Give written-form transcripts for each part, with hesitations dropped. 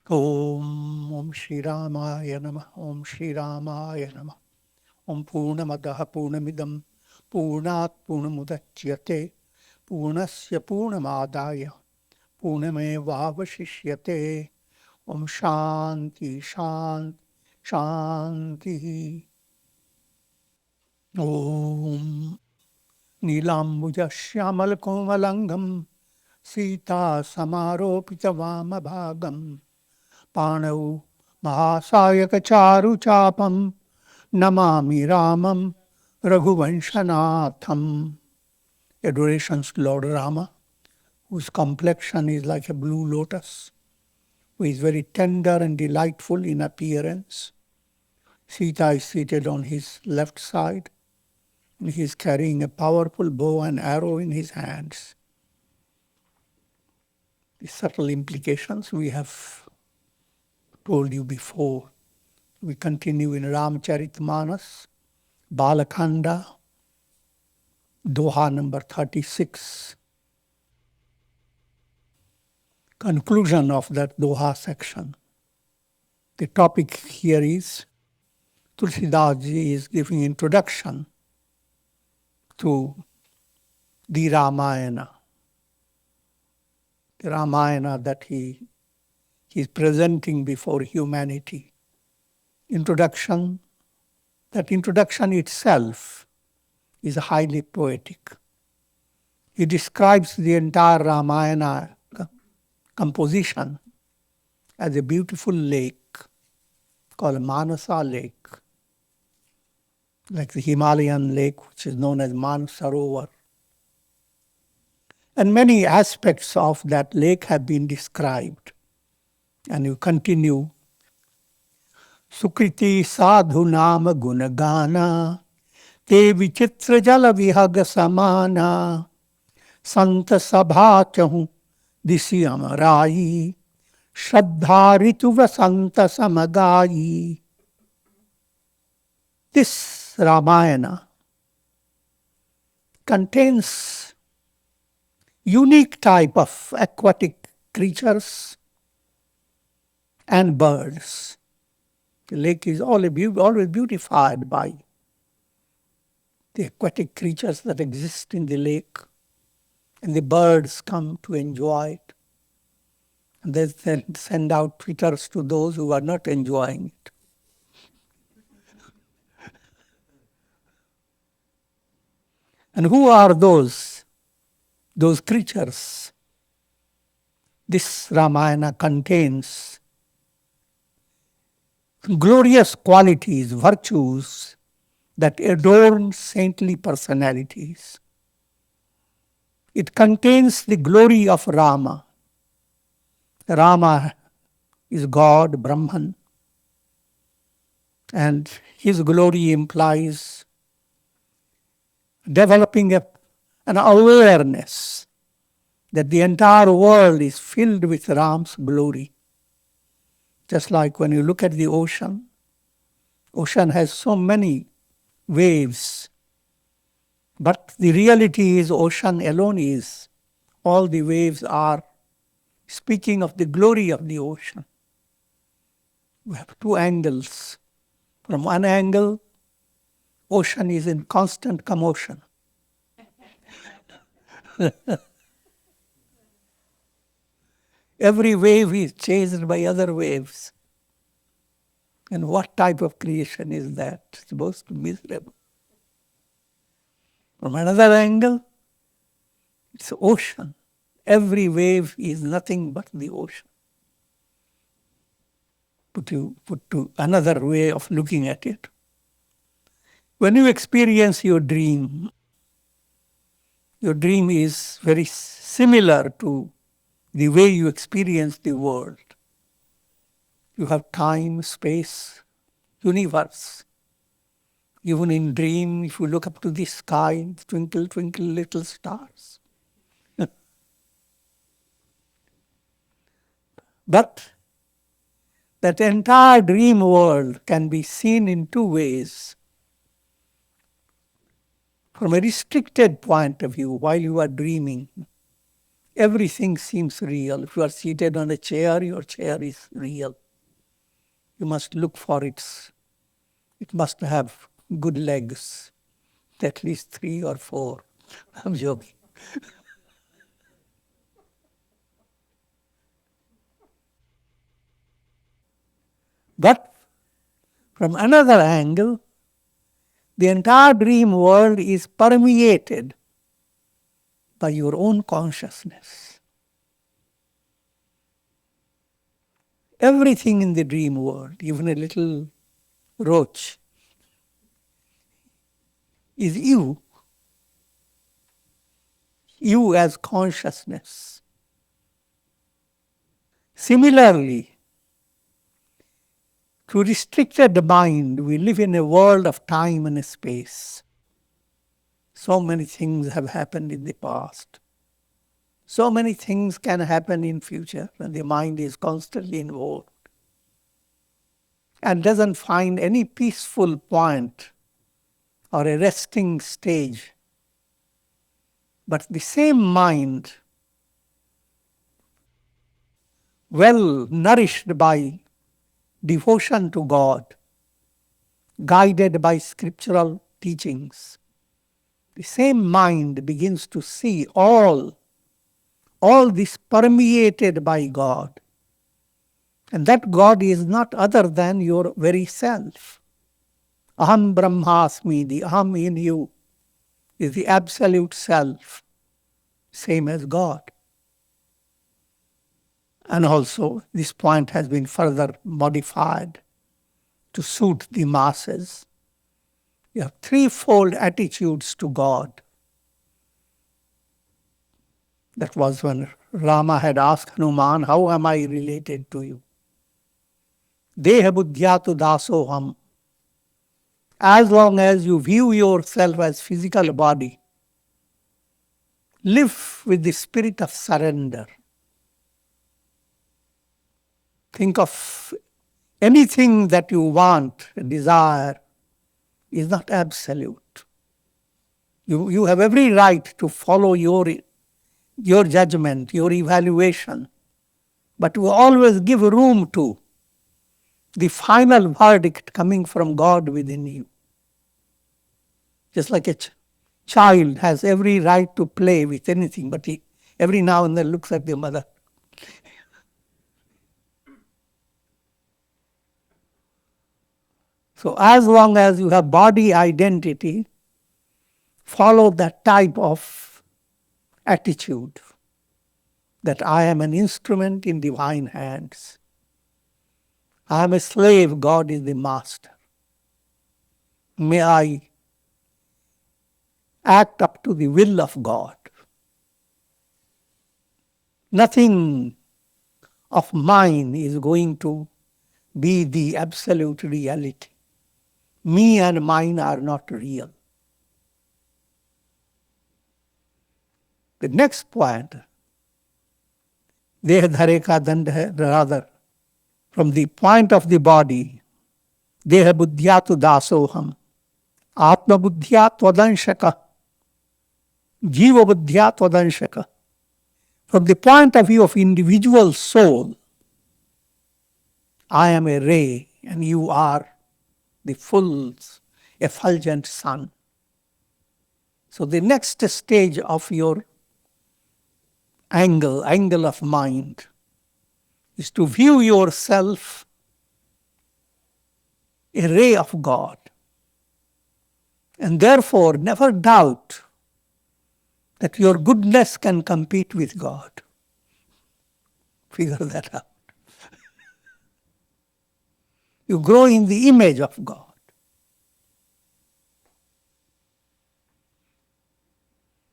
Om Shri Ramaya Namah. Om Shri Ramaya Namah. Om Purnamadaha Purnamidam Purnat Purnamudachyate Purnasya Purnamadaya Purnamevavashishyate. Om Shanti Shanti Shanti. Om Nilambuja Shyamal Komalangam Sita Samaropita Vamabhagam Panau Mahasayaka Charu Chapam Namami Ramam Raghuvanshanatham. Adorations to Lord Rama, whose complexion is like a blue lotus, who is very tender and delightful in appearance. Sita is seated on his left side, and he is carrying a powerful bow and arrow in his hands. The subtle implications we have told you before. We continue in Ramcharitmanas, Bala Kanda Doha number 36. Conclusion of that Doha section. The topic here is Tulsidas ji is giving introduction to the Ramayana. The Ramayana that he is presenting before humanity. Introduction, that introduction itself is highly poetic. He describes the entire Ramayana composition as a beautiful lake called Manasarovar Lake, like the Himalayan lake, which is known as Manasarovar. And many aspects of that lake have been described. And you continue. Sukriti sadhu nama gunagana te vichitra jala vihaga samana santa sabha chahu disi amarai shraddha ritu vasanta samagai. This Ramayana contains unique type of aquatic creatures and birds. The lake is always beautified by the aquatic creatures that exist in the lake, and the birds come to enjoy it. And they then send out twitters to those who are not enjoying it. And who are those creatures? This Ramayana contains glorious qualities, virtues that adorn saintly personalities. It contains the glory of Rama. Rama is God, Brahman, and his glory implies developing an awareness that the entire world is filled with Ram's glory. Just like when you look at the ocean has so many waves, but the reality is ocean alone is. All the waves are speaking of the glory of the ocean. We have two angles. From one angle, ocean is in constant commotion. Every wave is chased by other waves. And what type of creation is that? It's most miserable. From another angle, it's ocean. Every wave is nothing but the ocean. Put to another way of looking at it. When you experience your dream is very similar to the way you experience the world. You have time, space, universe. Even in dream, if you look up to the sky, twinkle, twinkle, little stars. But that entire dream world can be seen in two ways. From a restricted point of view, while you are dreaming, everything seems real. If you are seated on a chair, your chair is real. You must look for it must have good legs, at least 3 or 4. I'm joking. But from another angle, the entire dream world is permeated by your own consciousness. Everything in the dream world, even a little roach, is you. You as consciousness. Similarly, to restricted mind, we live in a world of time and space. So many things have happened in the past. So many things can happen in future, and the mind is constantly involved and doesn't find any peaceful point or a resting stage. But the same mind, well nourished by devotion to God, guided by scriptural teachings, the same mind begins to see all this permeated by God. And that God is not other than your very self. Aham Brahmasmi, the Aham in you, is the absolute self, same as God. And also, this point has been further modified to suit the masses. You have threefold attitudes to God. That was when Rama had asked Hanuman, how am I related to you? Deha buddhyatu dasoham. As long as you view yourself as physical body, live with the spirit of surrender. Think of anything that you want, desire, is not absolute. You have every right to follow your judgment, your evaluation, but you always give room to the final verdict coming from God within you. Just like a child has every right to play with anything, but he every now and then looks at the mother. So as long as you have body identity, follow that type of attitude, that I am an instrument in divine hands. I am a slave, God is the master. May I act up to the will of God. Nothing of mine is going to be the absolute reality. Me and mine are not real. The next point, Deha dhare ka dand hai, rather, from the point of the body, Deha buddhyatu dasoham, Atma buddhya tvadanshaka, Jiva buddhya tvadanshaka. From the point of view of individual soul, I am a ray and you are the full effulgent sun. So the next stage of your angle of mind, is to view yourself a ray of God. And therefore never doubt that your goodness can compete with God. Figure that out. You grow in the image of God.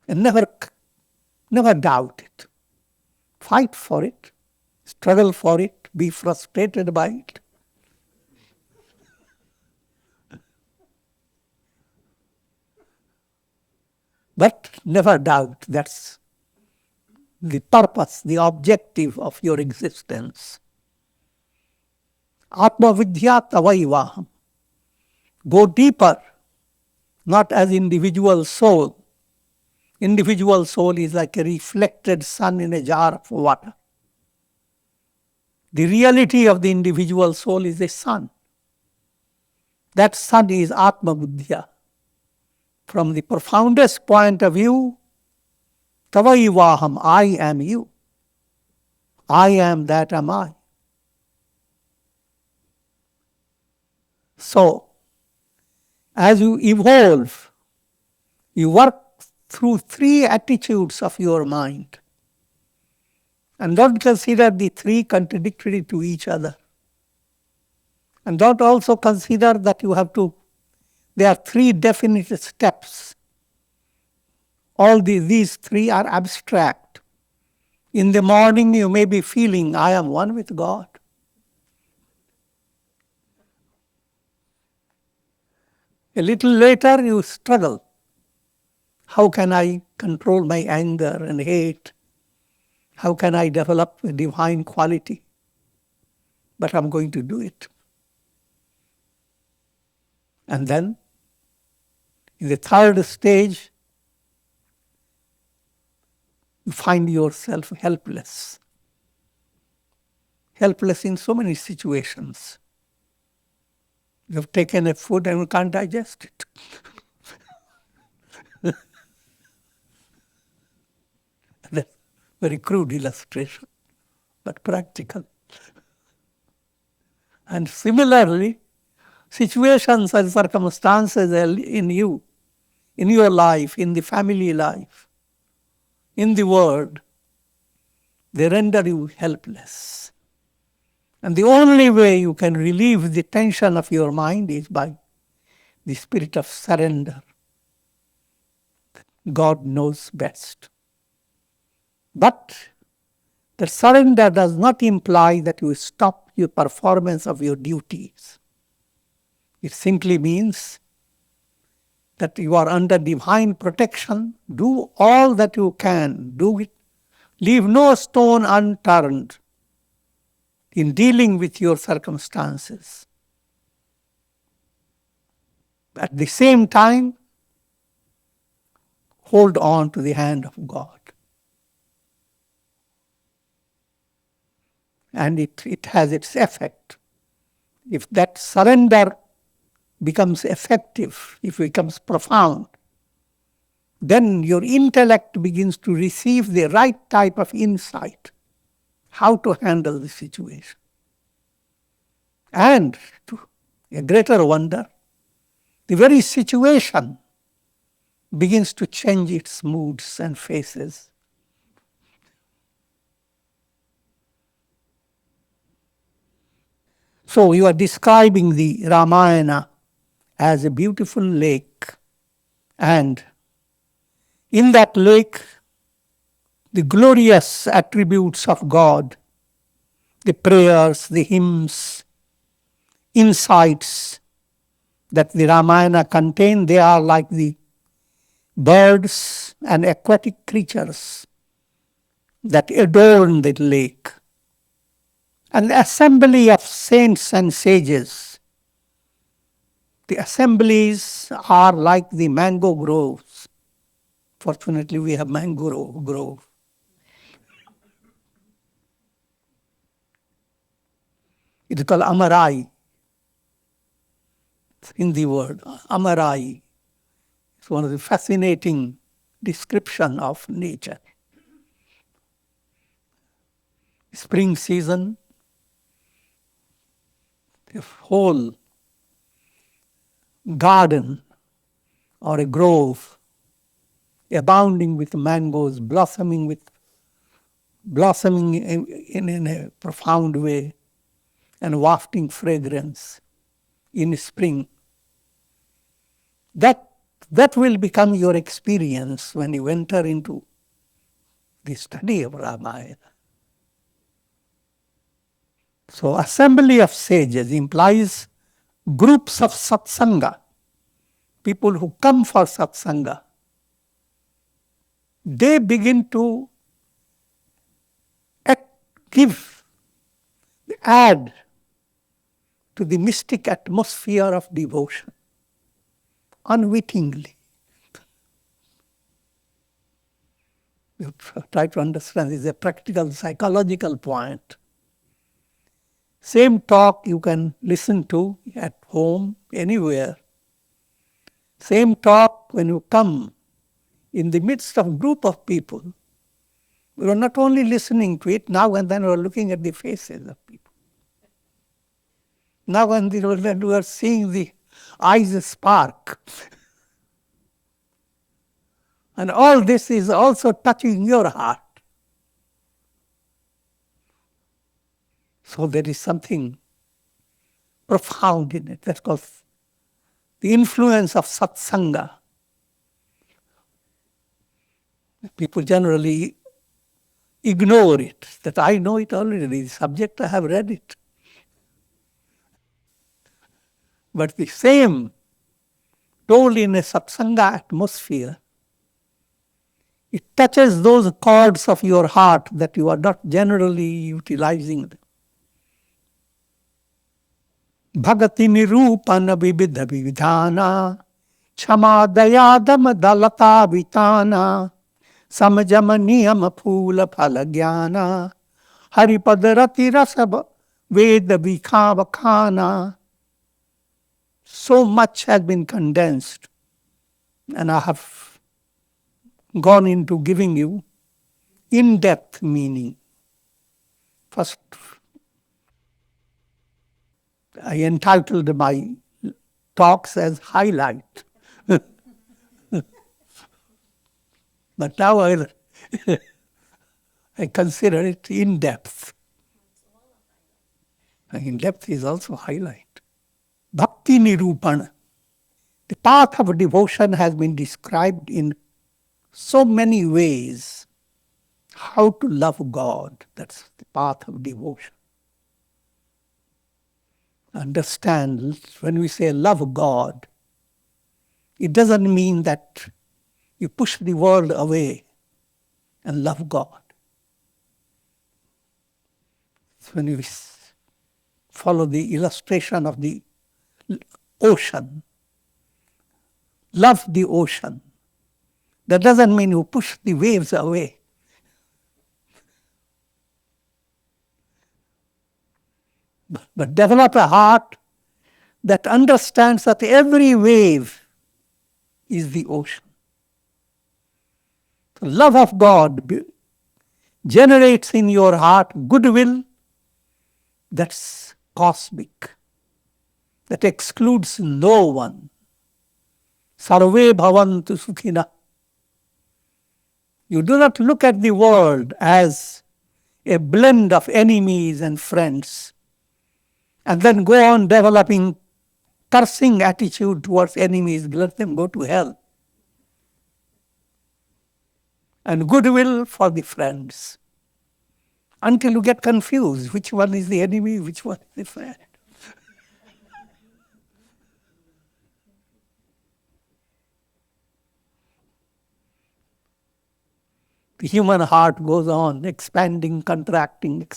And never doubt it. Fight for it. Struggle for it. Be frustrated by it. But never doubt that's the purpose, the objective of your existence. Atma vidya tavaivaham. Go deeper, not as individual soul Individual soul is like a reflected sun in a jar of water. The reality of the individual soul is a sun. That sun is Atma Buddhya. From the profoundest point of view, Tavaivaham, I am you. I am that am I. So, as you evolve, you work through three attitudes of your mind. And don't consider the three contradictory to each other. And don't also consider that there are three definite steps. These three are abstract. In the morning you may be feeling, I am one with God. A little later you struggle. How can I control my anger and hate? How can I develop a divine quality? But I'm going to do it. And then, in the third stage, you find yourself helpless. Helpless in so many situations. You have taken a food and you can't digest it. That's a very crude illustration, but practical. And similarly, situations and circumstances in you, in your life, in the family life, in the world, they render you helpless. And the only way you can relieve the tension of your mind is by the spirit of surrender. God knows best. But the surrender does not imply that you stop your performance of your duties. It simply means that you are under divine protection. Do all that you can. Do it. Leave no stone unturned in dealing with your circumstances. At the same time, hold on to the hand of God. And it has its effect. If that surrender becomes effective, if it becomes profound, then your intellect begins to receive the right type of insight, how to handle the situation. And to a greater wonder, the very situation begins to change its moods and faces. So you are describing the Ramayana as a beautiful lake, and in that lake, the glorious attributes of God, the prayers, the hymns, insights that the Ramayana contain, they are like the birds and aquatic creatures that adorn the lake. And the assembly of saints and sages, the assemblies are like the mango groves. Fortunately, we have mango grove. It is called Amarai. In the word, Amarai. It's one of the fascinating description of nature. Spring season, the whole garden or a grove abounding with mangoes, blossoming in a profound way and wafting fragrance in spring. That will become your experience when you enter into the study of Ramayana. So assembly of sages implies groups of satsanga, people who come for satsanga. They begin to add to the mystic atmosphere of devotion, unwittingly. You try to understand, this is a practical psychological point. Same talk you can listen to at home, anywhere. Same talk when you come in the midst of a group of people. We are not only listening to it, now and then we are looking at the faces of people. Now and then we are seeing the eyes spark. And all this is also touching your heart. So there is something profound in it. That's called the influence of satsanga. People generally ignore it, that I know it already, the subject I have read it. But the same told in a satsanga atmosphere, it touches those chords of your heart that you are not generally utilizing them. Bhagati nirupana vibidha vividhana, chama dayadam dalata vitana, samajama niyama phula phala jnana, haripadarati rasab veda vikhavakana. So much has been condensed, and I have gone into giving you in-depth meaning. First, I entitled my talks as highlight. But now I consider it in-depth. In-depth is also highlight. Bhakti nirupana. The path of devotion has been described in so many ways. How to love God, that's the path of devotion. Understand, when we say love God, it doesn't mean that you push the world away and love God. So when you follow the illustration of the ocean, love the ocean, that doesn't mean you push the waves away. But develop a heart that understands that every wave is the ocean. The love of God generates in your heart goodwill that's cosmic, that excludes no one. Sarve bhavantu sukhina. You do not look at the world as a blend of enemies and friends, and then go on developing cursing attitude towards enemies, let them go to hell. And goodwill for the friends. Until you get confused, which one is the enemy, which one is the friend. The human heart goes on expanding, contracting,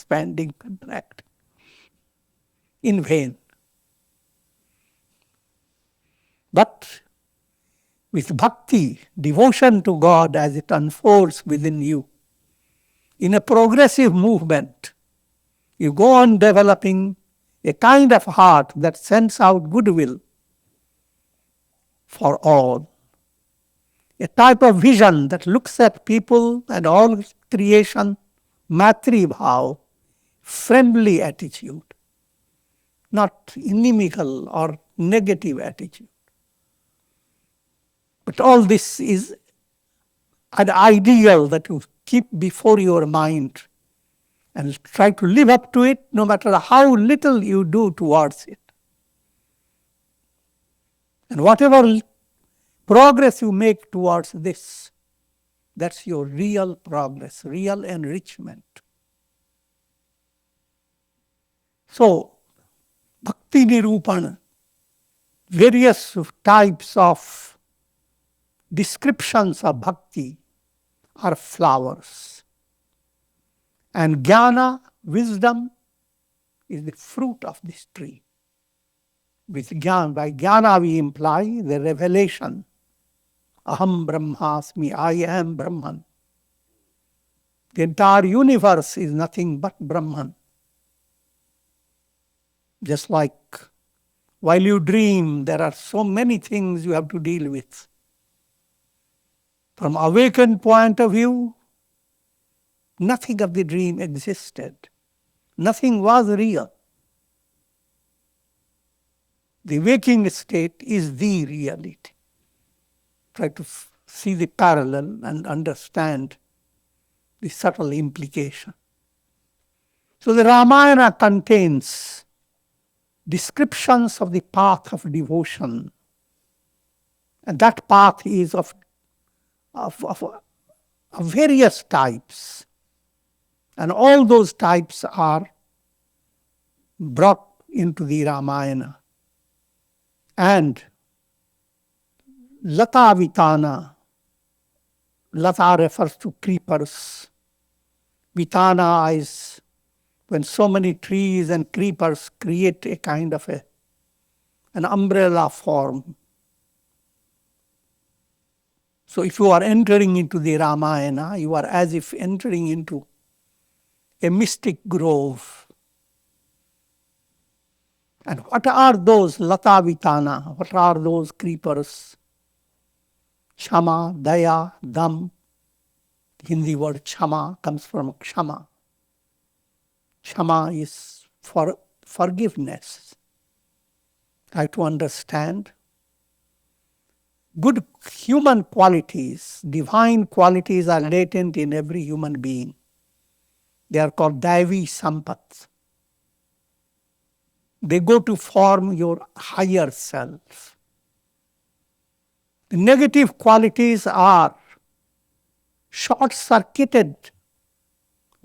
in vain. But with bhakti, devotion to God as it unfolds within you, in a progressive movement, you go on developing a kind of heart that sends out goodwill for all. A type of vision that looks at people and all creation, matri bhav, friendly attitude, not inimical or negative attitude. But all this is an ideal that you keep before your mind and try to live up to it no matter how little you do towards it. And whatever progress you make towards this, that's your real progress, real enrichment. So, Bhakti Nirupana, various types of descriptions of bhakti are flowers. And jnana, wisdom, is the fruit of this tree. With jnana, by jnana we imply the revelation. Aham Brahmasmi, I am Brahman. The entire universe is nothing but Brahman. Just like while you dream, there are so many things you have to deal with. From awakened point of view, nothing of the dream existed. Nothing was real. The waking state is the reality. Try to see the parallel and understand the subtle implication. So the Ramayana contains descriptions of the path of devotion. And that path is of various types. And all those types are brought into the Ramayana. And Lata Vitana, Lata refers to creepers. Vitana is when so many trees and creepers create a kind of an umbrella form. So if you are entering into the Ramayana, you are as if entering into a mystic grove. And what are those Lata Vitana? What are those creepers? Kshama, Daya, Dam. The Hindi word Kshama comes from Kshama. Kshama is for forgiveness. Try to understand. Good human qualities, divine qualities are latent in every human being. They are called Daivi Sampat. They go to form your higher self. The negative qualities are short-circuited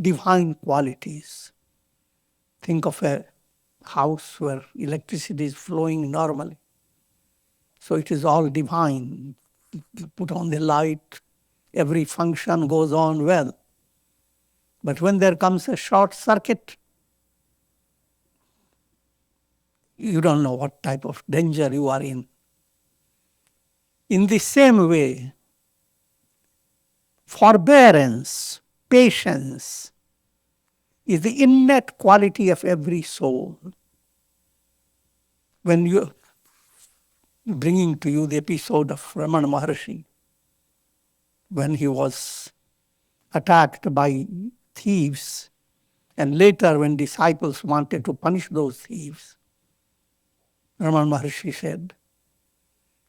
divine qualities. Think of a house where electricity is flowing normally. So it is all divine. You put on the light, every function goes on well. But when there comes a short circuit, you don't know what type of danger you are in. In the same way, forbearance, patience is the innate quality of every soul. When you bringing to you the episode of Ramana Maharshi, when he was attacked by thieves, and later when disciples wanted to punish those thieves, Ramana Maharshi said,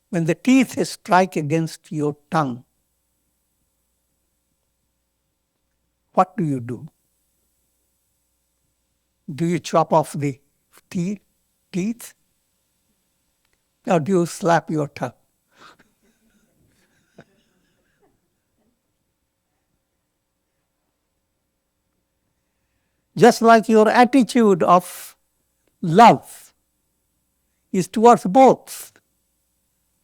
when the teeth strike against your tongue, what do you do? Do you chop off the teeth? Or do you slap your tongue? Just like your attitude of love is towards both.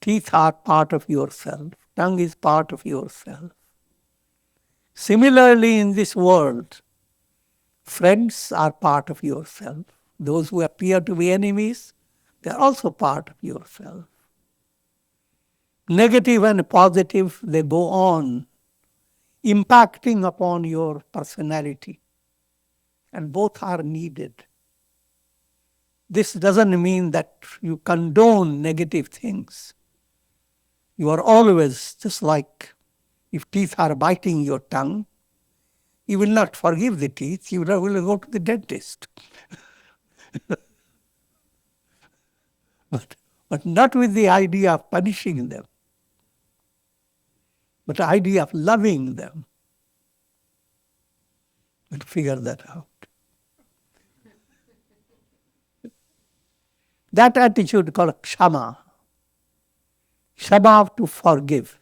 Teeth are part of yourself. Tongue is part of yourself. Similarly, in this world, friends are part of yourself. Those who appear to be enemies, they are also part of yourself. Negative and positive, they go on, impacting upon your personality. And both are needed. This doesn't mean that you condone negative things. You are always, just like if teeth are biting your tongue, you will not forgive the teeth, you will go to the dentist. But not with the idea of punishing them, but the idea of loving them. But figure that out. That attitude called Kshama. Kshama, to forgive,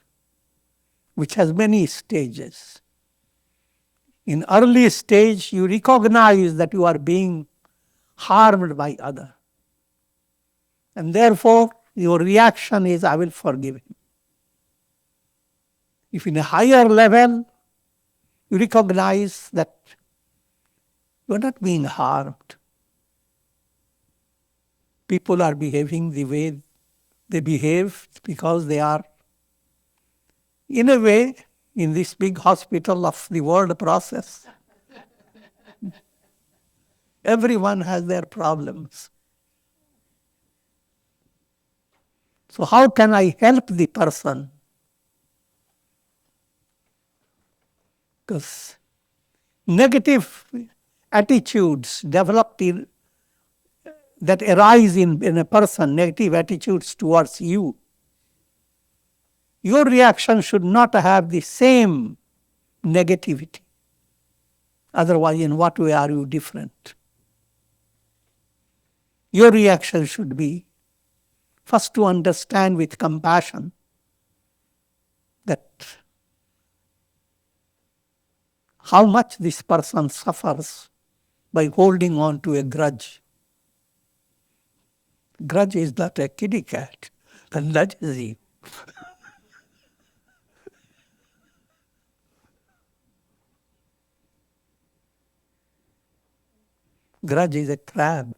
which has many stages. In early stage, you recognize that you are being harmed by others. And therefore, your reaction is, I will forgive him. If in a higher level, you recognize that you are not being harmed. People are behaving the way they behave because they are, in a way, in this big hospital of the world process. Everyone has their problems. So how can I help the person? Because negative attitudes developed that arise in a person, negative attitudes towards you, your reaction should not have the same negativity. Otherwise, in what way are you different? Your reaction should be first to understand with compassion that how much this person suffers by holding on to a grudge. Grudge is not a kitty cat that nudges you. Grudge is a crab.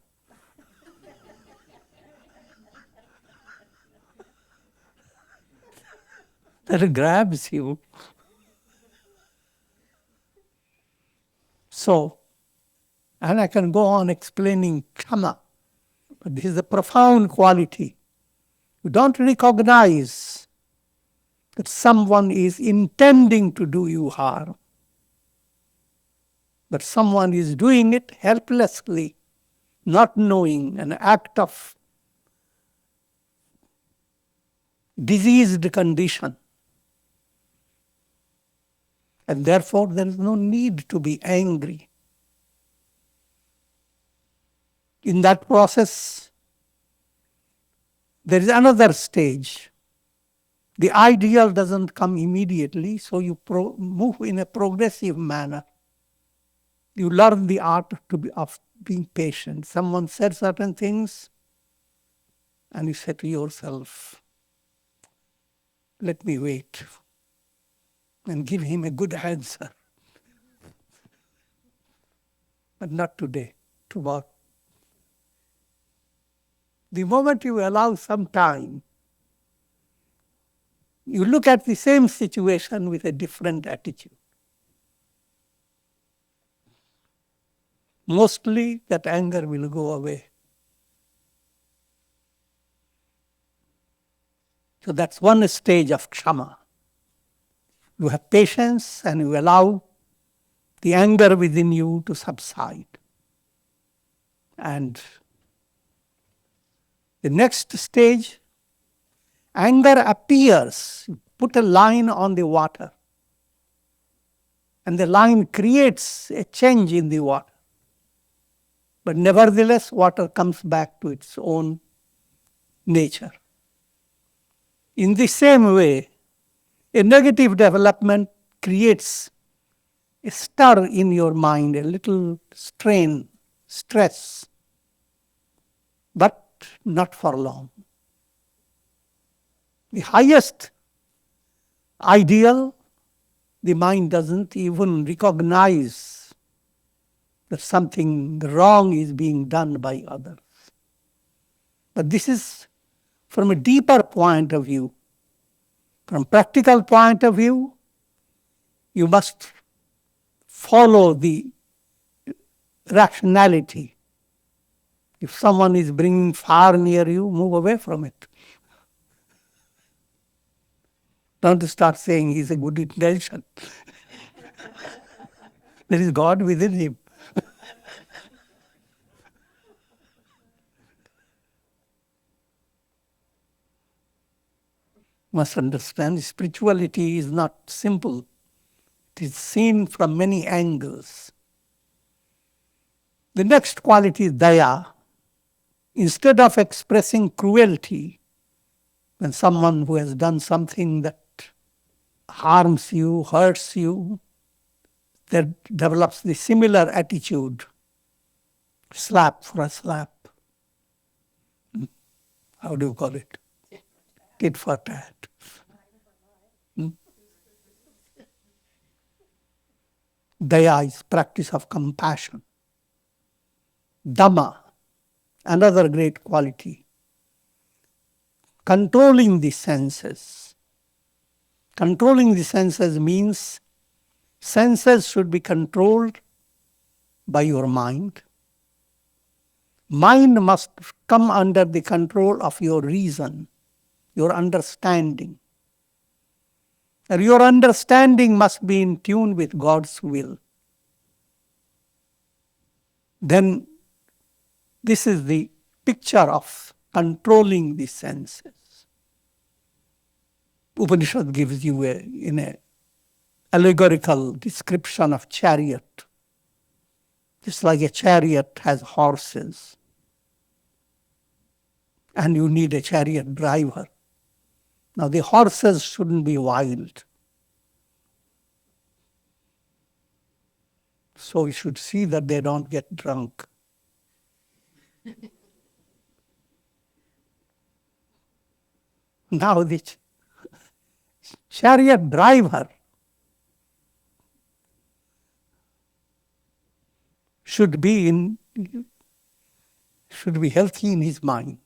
That grabs you. So, and I can go on explaining kshama, but this is a profound quality. You don't recognize that someone is intending to do you harm, but someone is doing it helplessly, not knowing, an act of diseased condition. And therefore, there is no need to be angry. In that process, there is another stage. The ideal doesn't come immediately, so you move in a progressive manner. You learn the art of being patient. Someone said certain things, and you say to yourself, let me wait and give him a good answer. But not today, tomorrow. The moment you allow some time, you look at the same situation with a different attitude. Mostly that anger will go away. So that's one stage of kshama. You have patience and you allow the anger within you to subside. And the next stage, anger appears. You put a line on the water, and the line creates a change in the water. But nevertheless, water comes back to its own nature. In the same way, a negative development creates a stir in your mind, a little strain, stress, but not for long. The highest ideal, the mind doesn't even recognize that something wrong is being done by others. But this is from a deeper point of view. From practical point of view, you must follow the rationality. If someone is bringing fire near you, move away from it. Don't start saying he's a good intention. There is God within him. Must understand, spirituality is not simple. It is seen from many angles. The next quality is daya. Instead of expressing cruelty, when someone who has done something that harms you, hurts you, that develops the similar attitude, slap for a slap. How do you call it? Tit for tat. Daya is practice of compassion. Dhamma, another great quality. Controlling the senses. Controlling the senses means senses should be controlled by your mind. Mind must come under the control of your reason, your understanding. And your understanding must be in tune with God's will. Then this is the picture of controlling the senses. Upanishad gives you in a allegorical description of chariot. Just like a chariot has horses, and you need a chariot driver. Now the horses shouldn't be wild. So you should see that they don't get drunk. Now the chariot driver should be healthy in his mind.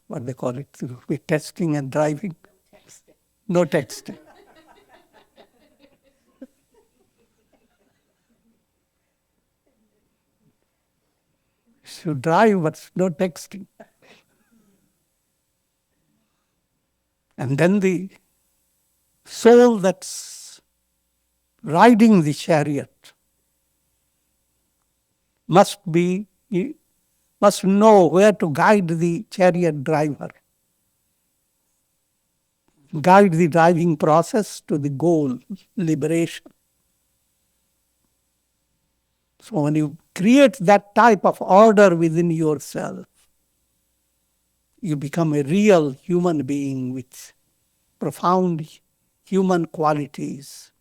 What they call it, to be testing and driving. No texting. Should drive, but no texting. And then the soul that's riding the chariot must know where to guide the chariot driver, guide the driving process to the goal, liberation. So when you create that type of order within yourself, you become a real human being with profound human qualities.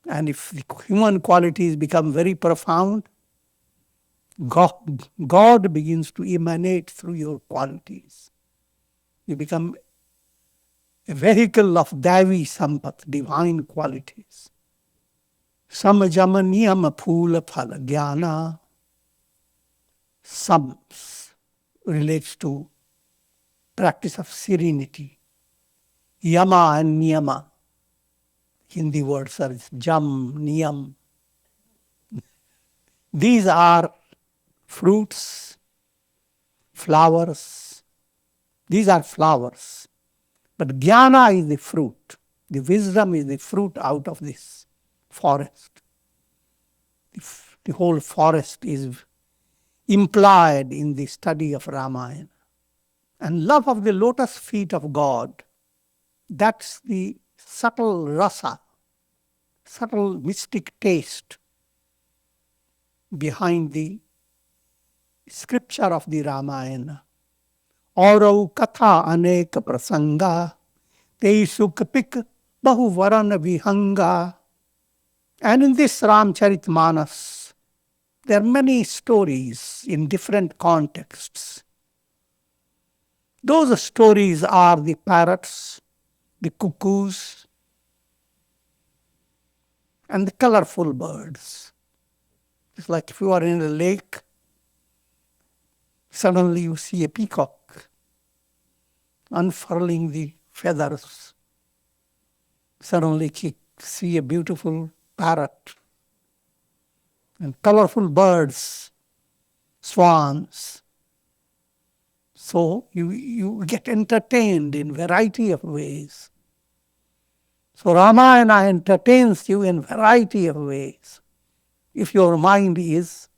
And if the human qualities become very profound, God begins to emanate through your qualities. You become a vehicle of Davi Sampat, divine qualities. Samajama niyama phula phala jnana. Sams relates to practice of serenity. Yama and niyama. Hindi words are jam, niyam. These are fruits, flowers. These are flowers. But jnana is the fruit. The wisdom is the fruit out of this forest. The whole forest is implied in the study of Ramayana. And love of the lotus feet of God, that's the subtle rasa, subtle mystic taste behind the scripture of the Ramayana. Aurau katha aneka prasanga, tesu kapik bahuvarana vihanga. And in this Ramcharitmanas, there are many stories in different contexts. Those stories are the parrots, the cuckoos, and the colorful birds. It's like if you are in a lake, suddenly you see a peacock unfurling the feathers. Suddenly you see a beautiful parrot and colorful birds, swans. So you get entertained in variety of ways. So Ramayana entertains you in variety of ways. If your mind is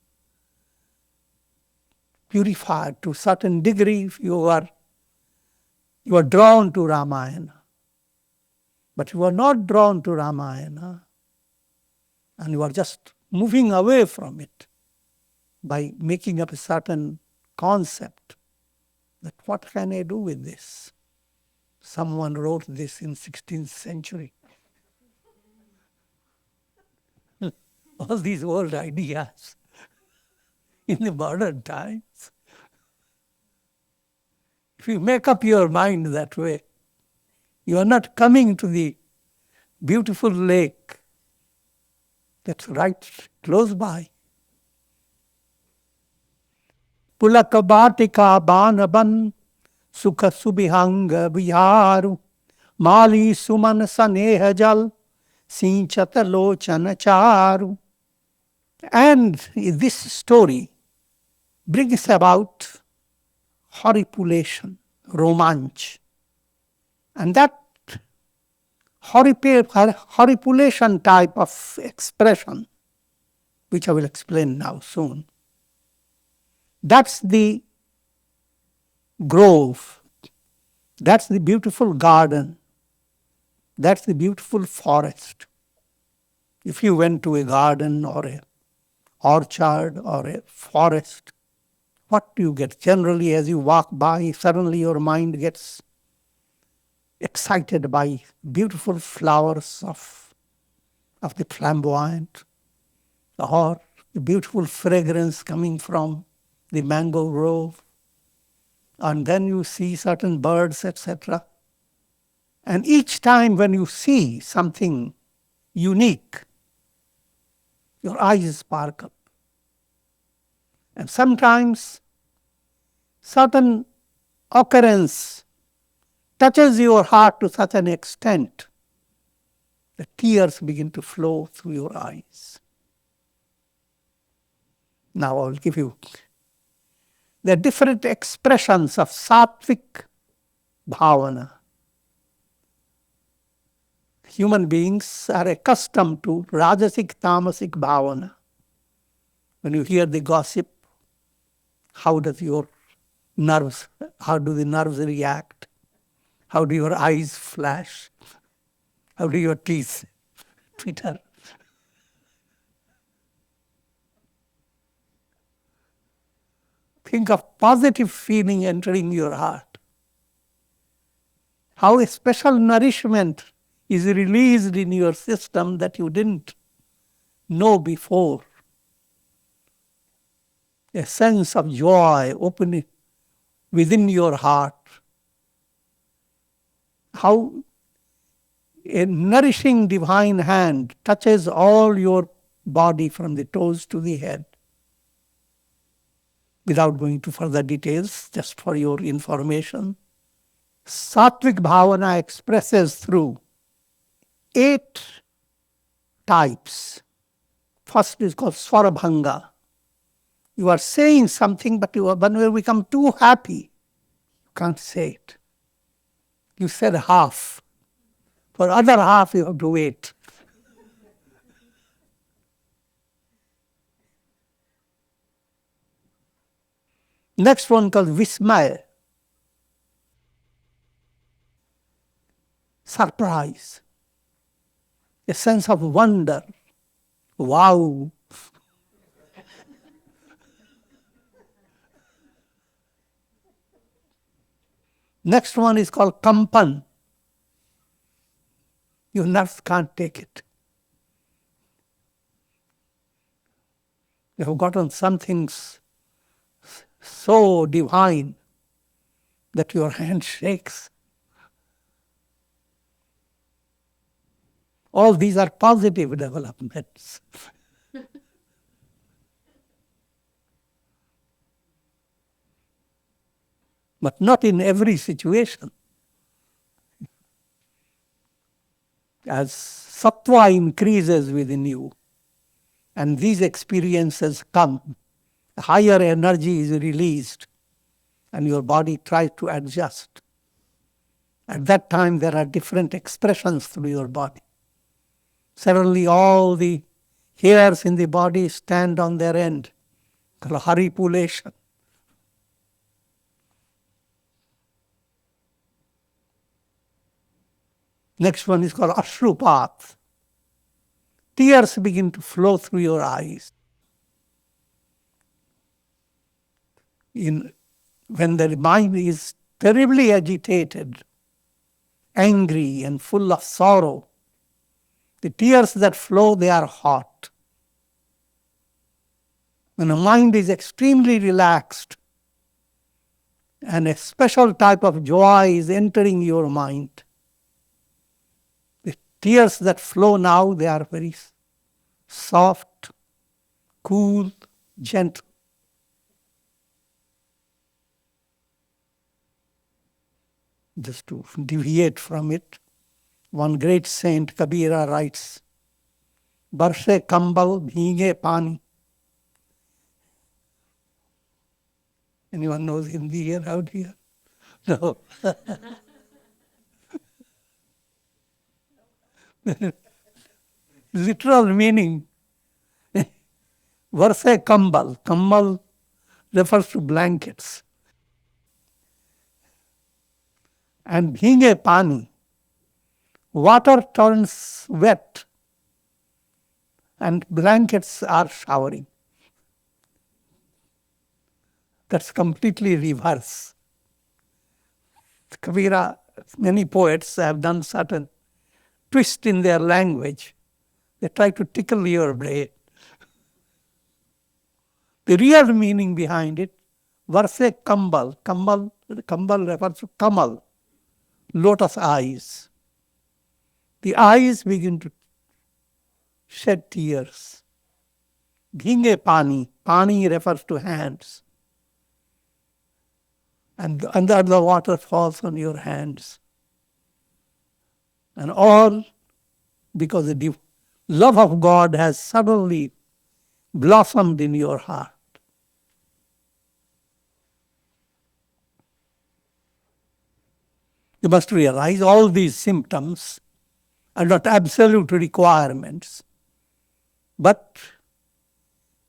purified to a certain degree, if you are drawn to Ramayana. But you are not drawn to Ramayana, and you are just moving away from it by making up a certain concept that what can I do with this? Someone wrote this in 16th century. All these old ideas in the modern times. If you make up your mind that way, you are not coming to the beautiful lake that's right close by. Pulaka batika banaban sukha subihanga viharu Mali suman sanehajal sinchata lochana charu. And this story brings about horripilation, romanch. And that horripilation type of expression, which I will explain now soon, that's the grove, that's the beautiful garden, that's the beautiful forest. If you went to a garden or a orchard or a forest, what do you get? Generally, as you walk by, suddenly your mind gets excited by beautiful flowers of the flamboyant, or the beautiful fragrance coming from the mango grove. And then you see certain birds, etc. And each time when you see something unique, your eyes spark up. And sometimes certain occurrence touches your heart to such an extent that tears begin to flow through your eyes. Now I'll give you the different expressions of sattvic bhavana. Human beings are accustomed to rajasic, tamasic bhavana. When you hear the gossip, how do the nerves react? How do your eyes flash? How do your teeth twitter? Think of positive feeling entering your heart. How a special nourishment is released in your system that you didn't know before. A sense of joy opening within your heart. How a nourishing divine hand touches all your body from the toes to the head. Without going to further details, just for your information, Sattvic Bhavana expresses through 8 types. First is called Swarabhanga. You are saying something, but when you become too happy, you can't say it. You said half. For other half, you have to wait. Next one called Vismaya. Surprise. A sense of wonder. Wow. Next one is called Kampan. Your nerves can't take it. You have gotten something so divine that your hand shakes. All these are positive developments. But not in every situation. As sattva increases within you, and these experiences come, higher energy is released, and your body tries to adjust. At that time, there are different expressions through your body. Suddenly, all the hairs in the body stand on their end, called haripulation. Next one is called Ashrupat. Tears begin to flow through your eyes. When the mind is terribly agitated, angry and full of sorrow, the tears that flow, they are hot. When the mind is extremely relaxed and a special type of joy is entering your mind, the tears that flow now, they are very soft, cool, gentle. Just to deviate from it, One great saint, Kabira, writes, Barse kambal bhinge pani. Anyone knows Hindi here, out here? No. Literal meaning, Varse kambal. Kambal refers to blankets. And bhinge pani. Water turns wet and blankets are showering. That's completely reverse. Kabira, many poets have done certain twist in their language. They try to tickle your brain. The real meaning behind it, Varse kambal. Kambal refers to kamal, lotus eyes. The eyes begin to shed tears. Bhinge pani. Pani refers to hands. And under the water falls on your hands. And all because the love of God has suddenly blossomed in your heart. You must realize all these symptoms are not absolute requirements, but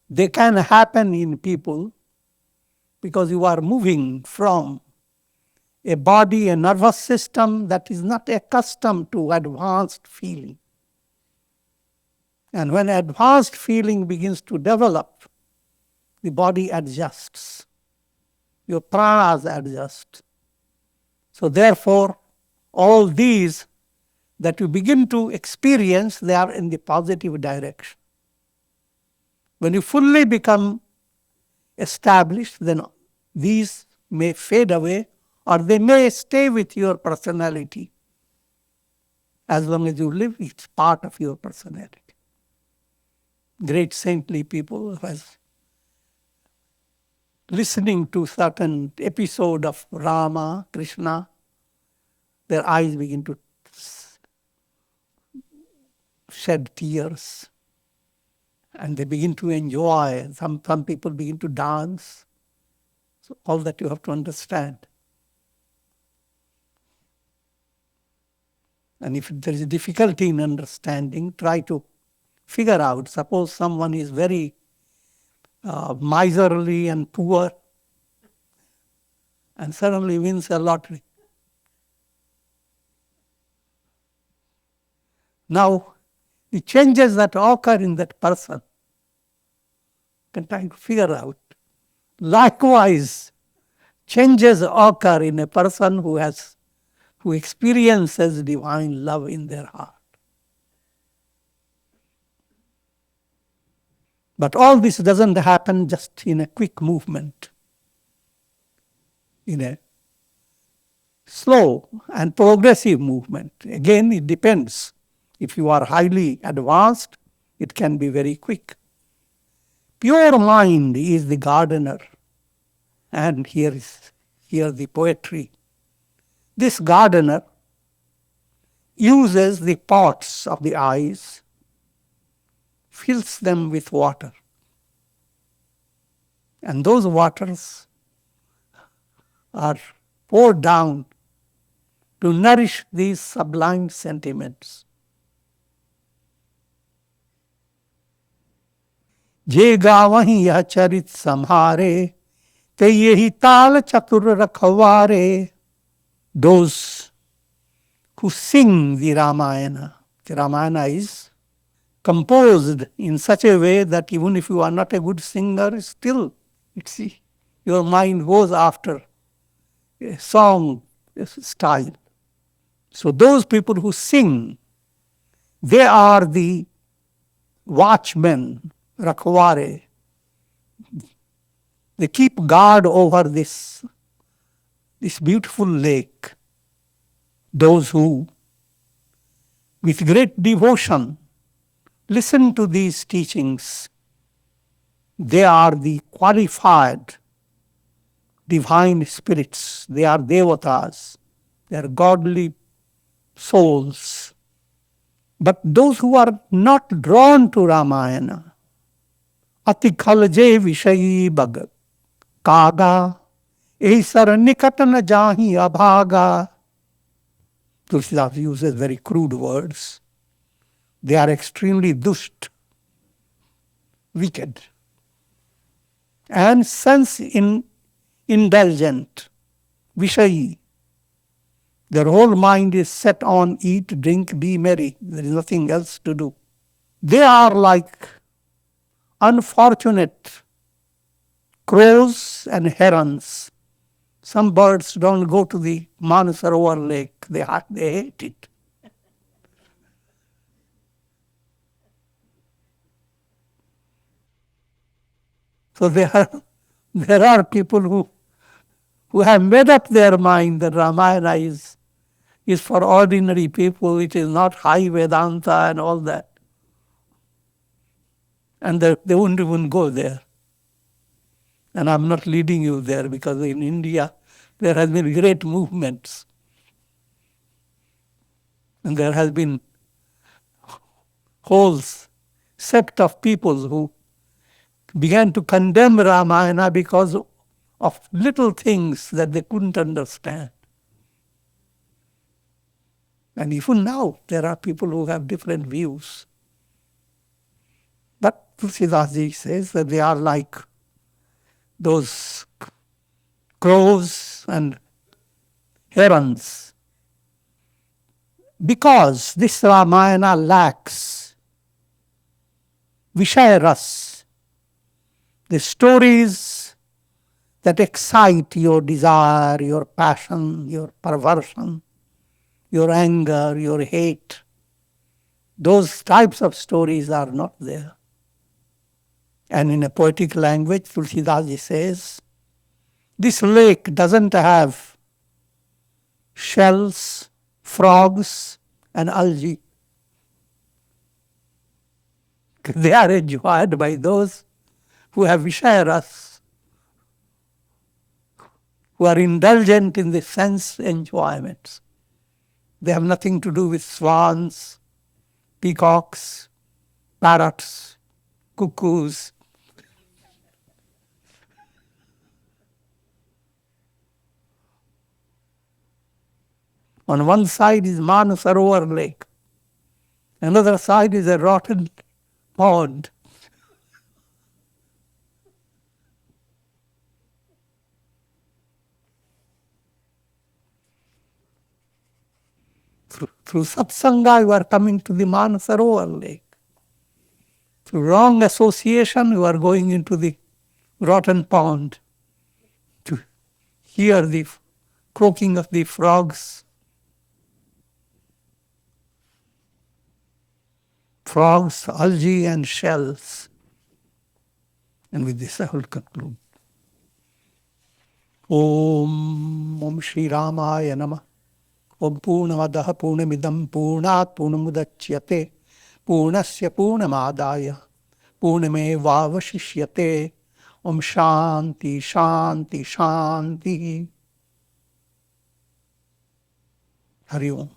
they can happen in people because you are moving from a body, a nervous system that is not accustomed to advanced feeling. And when advanced feeling begins to develop, the body adjusts. Your pranas adjust. So therefore, all these that you begin to experience, they are in the positive direction. When you fully become established, then these may fade away or they may stay with your personality. As long as you live, it's part of your personality. Great saintly people was listening to certain episode of Rama, Krishna, their eyes begin to shed tears and they begin to enjoy. Some people begin to dance. So all that you have to understand. And if there is difficulty in understanding, try to figure out. Suppose someone is very miserly and poor and suddenly wins a lottery. Now, the changes that occur in that person, you can try to figure out. Likewise, changes occur in a person who experiences divine love in their heart. But all this doesn't happen just in a quick movement. In a slow and progressive movement. Again, it depends. If you are highly advanced, it can be very quick. Pure mind is the gardener. And here the poetry. This gardener uses the pots of the eyes, fills them with water. And those waters are poured down to nourish these sublime sentiments. जे गावहीं यह चरित सम्हारे ते यही ताल चतुर रखवारे. Those who sing the Ramayana. The Ramayana is composed in such a way that even if you are not a good singer, still your mind goes after a song style. So those people who sing, they are the watchmen, rakhware. They keep guard over this beautiful lake. Those who, with great devotion, listen to these teachings, they are the qualified divine spirits. They are devatas. They are godly souls. But those who are not drawn to Ramayana, ati khalje vishayi bag kaga, esar nikat na jahi abhaga. Tulsidas uses very crude words. They are extremely dusht, wicked, and indulgent, vishayi. Their whole mind is set on eat, drink, be merry. There is nothing else to do. They are like unfortunate crows and herons. Some birds don't go to the Manasarovar Lake. They hate it. So there are people who have made up their mind that Ramayana is for ordinary people. It is not high Vedanta and all that. And they won't even go there. And I'm not leading you there because in India there has been great movements. And there has been whole sect of people who began to condemn Ramayana because of little things that they couldn't understand. And even now, there are people who have different views. But Tulsidas says that they are like those crows and herons. Because this Ramayana lacks Vishayaras, the stories that excite your desire, your passion, your perversion, your anger, your hate. Those types of stories are not there. And in a poetic language, Tulsidas says, this lake doesn't have shells, frogs, and algae. They are enjoyed by those who have Vishayaras, who are indulgent in the sense enjoyments. They have nothing to do with swans, peacocks, parrots, cuckoos. On one side is Manasarovar Lake. Another side is a rotten pond. Through satsanga, you are coming to the Manasarovar Lake. Through wrong association, you are going into the rotten pond to hear the croaking of the frogs. Frogs, algae, and shells. And with this I will conclude. Om Shri Ramaya Namah. Om Purnamadaha Purnamidam Purnat Purnamudachyate Purnasya Purnamadaya Purnamevavashishyate. Om Shanti Shanti Shanti. Hari Om.